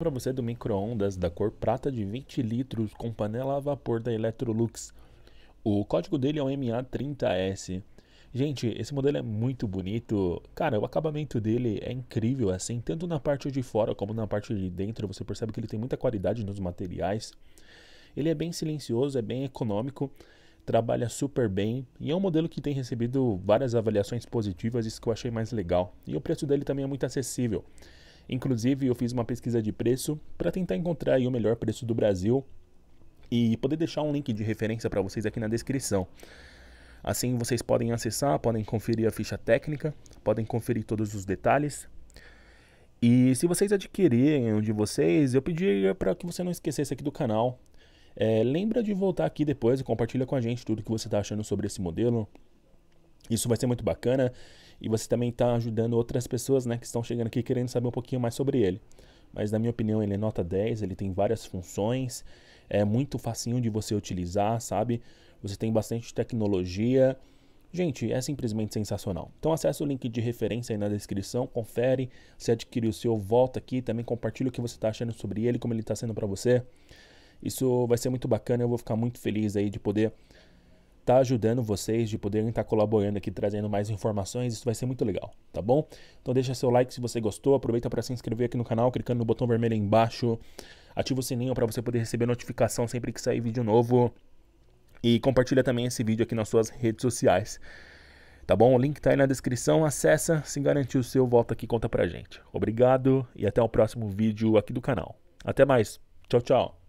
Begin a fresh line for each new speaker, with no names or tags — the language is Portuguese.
Para você do micro-ondas da cor prata de 20 litros com panela a vapor da Electrolux. O código dele é o MA30S. Gente, esse modelo é muito bonito. Cara, o acabamento dele é incrível, assim, tanto na parte de fora como na parte de dentro. Você percebe que ele tem muita qualidade nos materiais. Ele é bem silencioso, é bem econômico, trabalha super bem e é um modelo que tem recebido várias avaliações positivas, isso que eu achei mais legal. E o preço dele também é muito acessível. Inclusive, eu fiz uma pesquisa de preço para tentar encontrar aí o melhor preço do Brasil e poder deixar um link de referência para vocês aqui na descrição. Assim vocês podem acessar, podem conferir a ficha técnica, podem conferir todos os detalhes. E se vocês adquirirem um de vocês, eu pediria para que você não esquecesse aqui do canal. Lembra de voltar aqui depois e compartilha com a gente tudo que você está achando sobre esse modelo. Isso vai ser muito bacana e você também está ajudando outras pessoas, né, que estão chegando aqui querendo saber um pouquinho mais sobre ele. Mas na minha opinião ele é nota 10, ele tem várias funções, é muito facinho de você utilizar, sabe? Você tem bastante tecnologia. Gente, é simplesmente sensacional. Então acessa o link de referência aí na descrição, confere, se adquire o seu, volta aqui, também compartilha o que você está achando sobre ele, como ele está sendo para você. Isso vai ser muito bacana, eu vou ficar muito feliz aí de poder tá ajudando vocês, de poderem estar colaborando aqui, trazendo mais informações, isso vai ser muito legal, tá bom? Então deixa seu like se você gostou, aproveita para se inscrever aqui no canal, clicando no botão vermelho aí embaixo, ativa o sininho para você poder receber notificação sempre que sair vídeo novo e compartilha também esse vídeo aqui nas suas redes sociais, tá bom? O link tá aí na descrição, acessa, se garantir o seu, volta aqui e conta pra gente. Obrigado e até o próximo vídeo aqui do canal. Até mais, tchau, tchau!